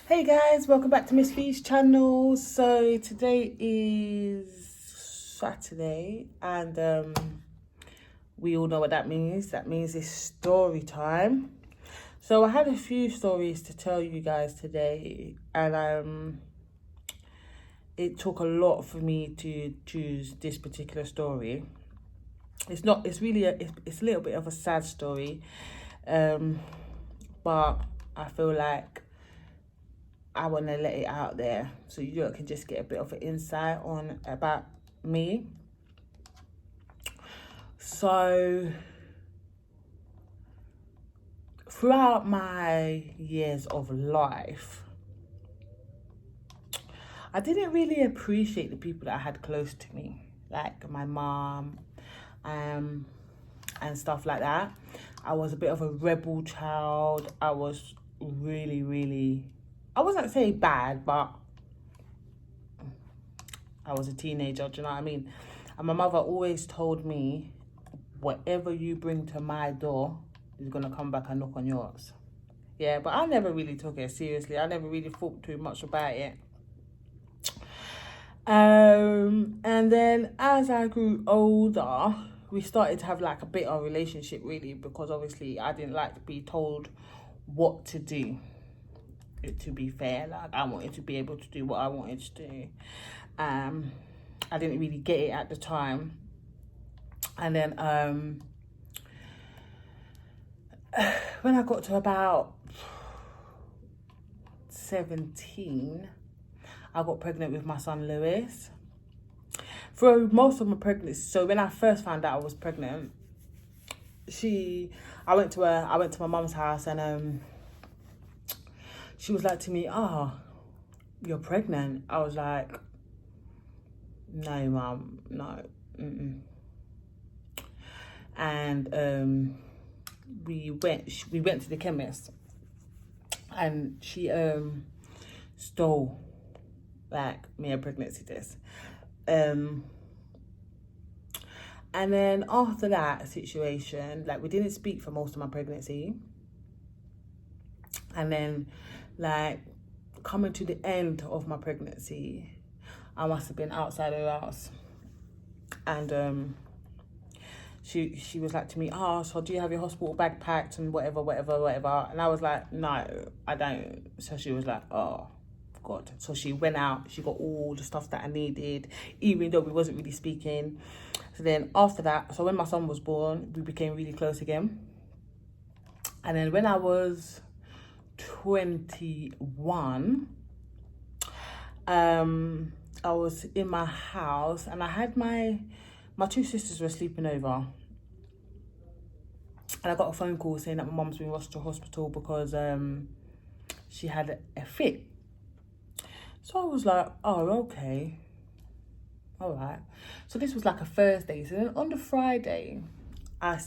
Hey guys, welcome back to Miss V's channel. So today is Saturday and we all know what that means. That means it's story time. So I had a few stories to tell you guys today and it took a lot for me to choose this particular story. It's really it's a little bit of a sad story. But I feel like I want to let it out there so you can just get a bit of an insight on about me. So throughout my years of life, I didn't really appreciate the people that I had close to me, like my mom, and stuff like that. I was a bit of a rebel child. I was really, I wasn't saying bad, but I was a teenager, do you know what I mean? And my mother always told me, whatever you bring to my door is going to come back and knock on yours. Yeah, but I never really took it seriously. I never really thought too much about it. And then as I grew older, we started to have like a bit of a relationship really, because obviously I didn't like to be told what to do. To be fair, like I wanted to be able to do what I wanted to do. I didn't really get it at the time. And then when I got to about 17, I got pregnant with my son Lewis. For most of my pregnancy, so when I first found out I was pregnant, I went to my mum's house and she was like to me, "Oh, you're pregnant." I was like, "No, mum, no." And we went to the chemist, and she stole like me a pregnancy test. And then after that situation, like we didn't speak for most of my pregnancy. And then like coming to the end of my pregnancy, I must have been outside her house. And she was like to me, "Oh, so do you have your hospital bag packed and whatever." And I was like, "No, I don't." So she was like, "Oh, God." So she went out, she got all the stuff that I needed, even though we wasn't really speaking. So then after that, so when my son was born, we became really close again. And then when I was 21, I was in my house and I had my two sisters were sleeping over. And I got a phone call saying that my mum's been rushed to hospital because she had a fit. So I was like, "Oh, okay. All right." So this was like a Thursday. So then on the Friday, I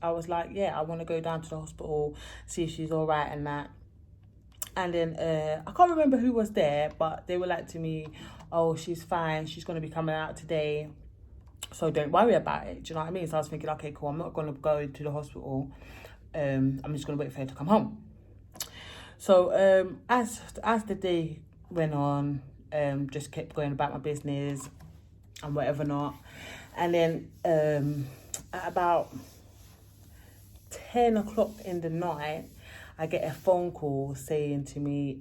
was like, "Yeah, I want to go down to the hospital, see if she's all right and that." And then I can't remember who was there, but they were like to me, "Oh, she's fine. She's going to be coming out today. So don't worry about it." Do you know what I mean? So I was thinking, okay, cool. I'm not going to go to the hospital. I'm just going to wait for her to come home. So as the day went on, just kept going about my business and whatever not. And then at about 10 o'clock in the night, I get a phone call saying to me,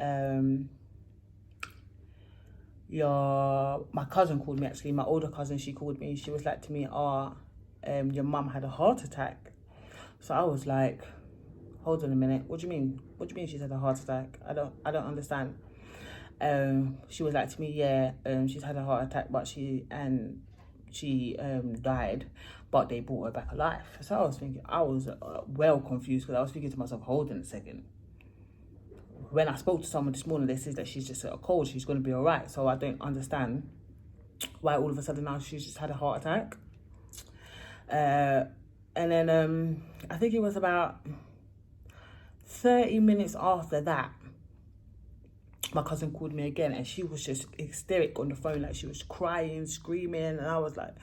my cousin called me actually, my older cousin, she called me. She was like to me, your mum had a heart attack." So I was like, "Hold on a minute, what do you mean? What do you mean she's had a heart attack? I don't understand." She was like to me, "Yeah, she's had a heart attack, but she died, but they brought her back alive." So I was thinking, I was well confused, because I was thinking to myself, "Hold on a second. When I spoke to someone this morning, they said that she's just got a cold, she's going to be all right. So I don't understand why all of a sudden now she's just had a heart attack." And then I think it was about 30 minutes after that, my cousin called me again, and she was just hysteric on the phone. Like she was crying, screaming, and I was like,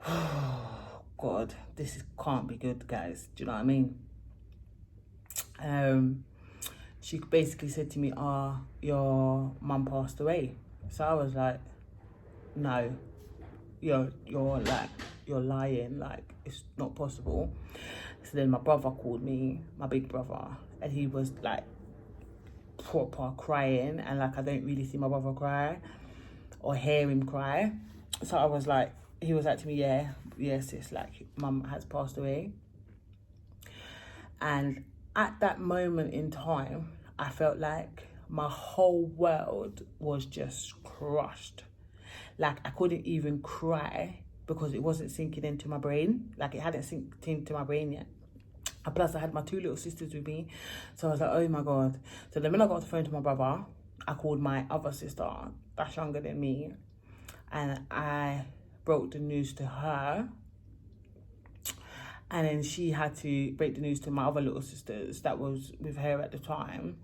"Oh God, this can't be good, guys." Do you know what I mean? she basically said to me, your mum passed away. So I was like, no, you're lying, like, it's not possible. So then my brother called me, my big brother, and he was like proper crying, and like I don't really see my brother cry or hear him cry. So I was like, he was like to me, yes, it's like mum has passed away. And at that moment in time, I felt like my whole world was just crushed. Like I couldn't even cry because it wasn't sinking into my brain. Like it hadn't sinked into my brain yet. And plus I had my 2 little sisters with me. So I was like, oh my God. So then when I got off the phone to my brother, I called my other sister that's younger than me. And I broke the news to her. And then she had to break the news to my other little sisters that was with her at the time,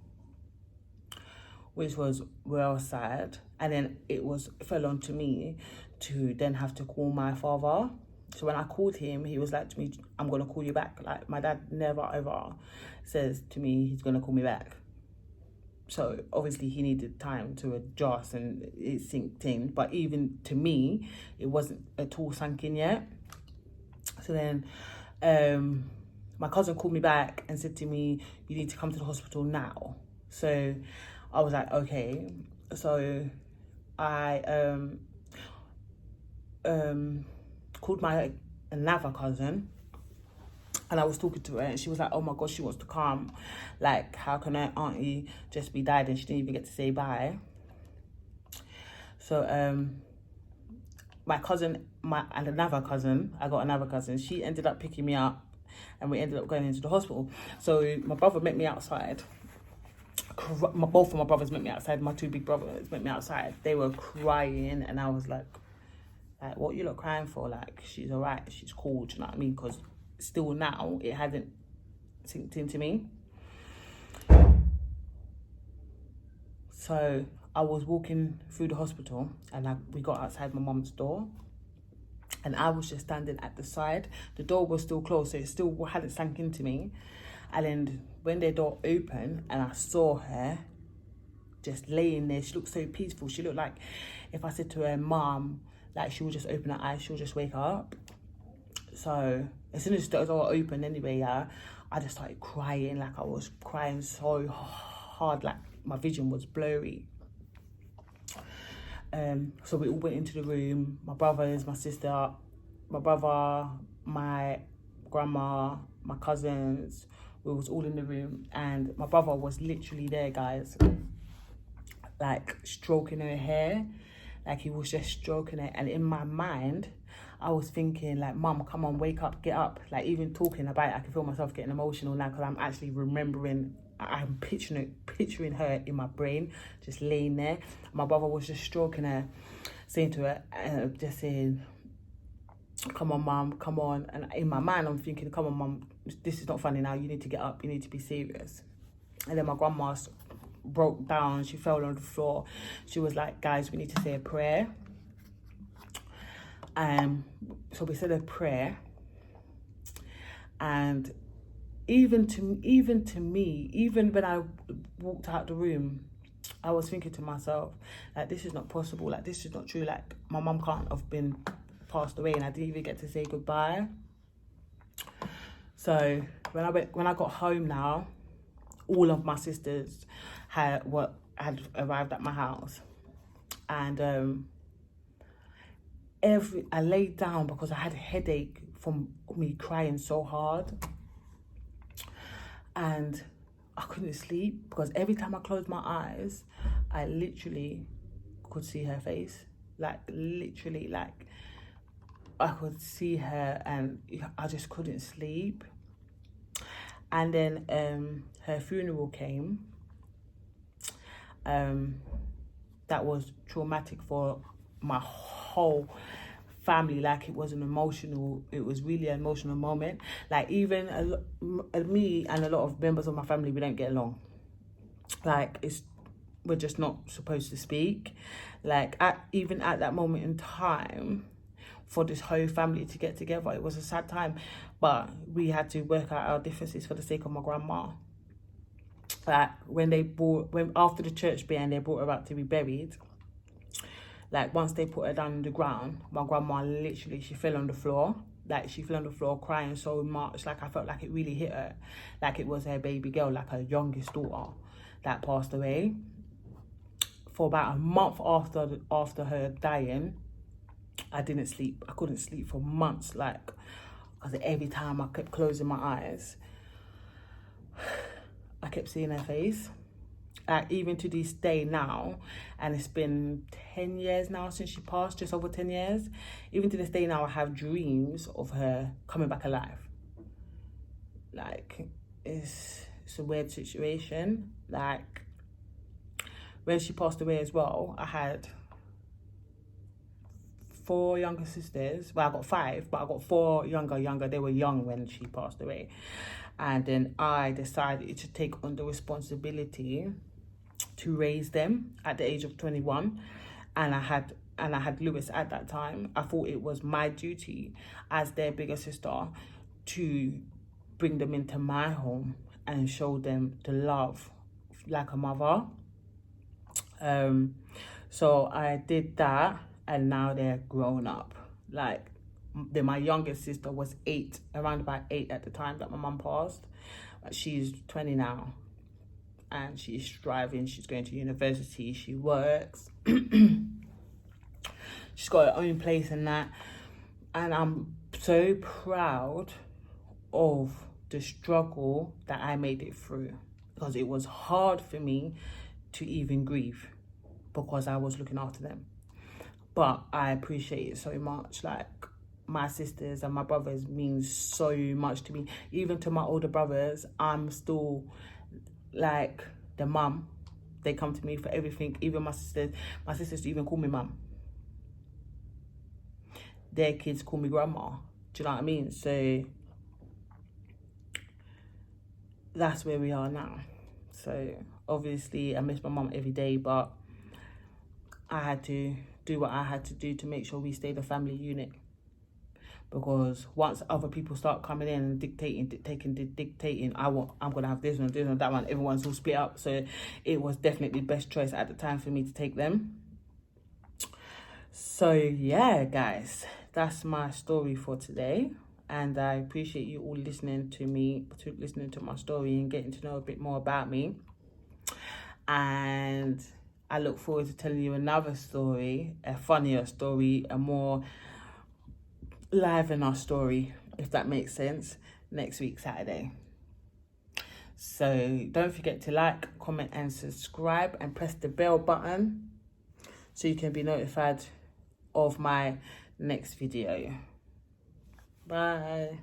which was well sad. And then it fell on to me to then have to call my father. So when I called him, he was like to me, I'm going to call you back. Like my dad never ever says to me he's going to call me back. So obviously he needed time to adjust and it sinked in. But even to me, it wasn't at all sunk in yet. So then my cousin called me back and said to me, you need to come to the hospital now. So I was like, okay. So I called my another cousin, and I was talking to her, and she was like, oh my God, she wants to come. Like, how can her auntie just be died and she didn't even get to say bye? So my cousin, and another cousin, I got another cousin, she ended up picking me up and we ended up going into the hospital. So my brother met me outside. Both of my brothers met me outside. My 2 big brothers met me outside. They were crying and I was like, what you lot crying for? Like, she's all right, she's cool, do you know what I mean? Because still now, it hadn't sinked into me. So I was walking through the hospital and we got outside my mum's door and I was just standing at the side. The door was still closed, so it still hadn't sunk into me. And then when the door opened and I saw her just laying there, she looked so peaceful. She looked like if I said to her, Mum, like she would just open her eyes, she'll just wake up. So as soon as the door opened anyway, I just started crying. Like I was crying so hard, like my vision was blurry. So we all went into the room, my brothers, my sister, my brother, my grandma, my cousins, we was all in the room, and my brother was literally there, guys, like stroking her hair, like he was just stroking it. And in my mind, I was thinking like, Mum, come on, wake up, get up. Like even talking about it, I can feel myself getting emotional now because I'm actually remembering, I'm picturing her in my brain, just laying there. My brother was just stroking her, saying to her, just saying, come on, Mum, come on. And in my mind, I'm thinking, come on, Mum, this is not funny now. You need to get up. You need to be serious. And then my grandma broke down. She fell on the floor. She was like, guys, we need to say a prayer. So we said a prayer. And even to me, even when I walked out the room, I was thinking to myself, like, this is not possible. Like, this is not true. Like, my mum can't have been passed away and I didn't even get to say goodbye. So when I got home now, all of my sisters had arrived at my house, and I laid down because I had a headache from me crying so hard, and I couldn't sleep because every time I closed my eyes, I literally could see her face, like literally, like I could see her, and I just couldn't sleep. And then her funeral came. That was traumatic for my whole family. Like it was really an emotional moment. Like even me and a lot of members of my family, we don't get along. Like we're just not supposed to speak. Like even at that moment in time, for this whole family to get together, it was a sad time, but we had to work out our differences for the sake of my grandma. Like when after the church bit and they brought her up to be buried, like once they put her down on the ground, my grandma literally, she fell on the floor. Like she fell on the floor crying so much. Like I felt like it really hit her. Like it was her baby girl, like her youngest daughter that passed away. For about a month after her dying, I didn't sleep. I couldn't sleep for months, like, because every time I kept closing my eyes, I kept seeing her face. Even to this day now, and it's been 10 years now since she passed, just over 10 years. Even to this day now, I have dreams of her coming back alive. Like, it's a weird situation. Like, when she passed away as well, I had 4 younger sisters. Well, I got 5, but I got 4 younger. They were young when she passed away. And then I decided to take on the responsibility to raise them at the age of 21. And I had Lewis at that time. I thought it was my duty as their bigger sister to bring them into my home and show them the love like a mother. So I did that, and now they're grown up. Like, my youngest sister was 8, around about 8 at the time that my mum passed. She's 20 now, and she's striving. She's going to university. She works. She's got her own place and that. And I'm so proud of the struggle that I made it through, because it was hard for me to even grieve because I was looking after them. But I appreciate it so much. Like, my sisters and my brothers mean so much to me. Even to my older brothers, I'm still like the mum. They come to me for everything. Even my sisters even call me mum. Their kids call me grandma. Do you know what I mean? So that's where we are now. So obviously I miss my mum every day, but I had to do what I had to do to make sure we stayed a family unit. Because once other people start coming in and dictating, I'm gonna have this one, that one, everyone's all split up. So it was definitely the best choice at the time for me to take them. So yeah, guys, that's my story for today. And I appreciate you all listening to my story and getting to know a bit more about me. And I look forward to telling you another story, a funnier story, a more livener story, if that makes sense, next week, Saturday. So don't forget to like, comment and subscribe, and press the bell button so you can be notified of my next video. Bye.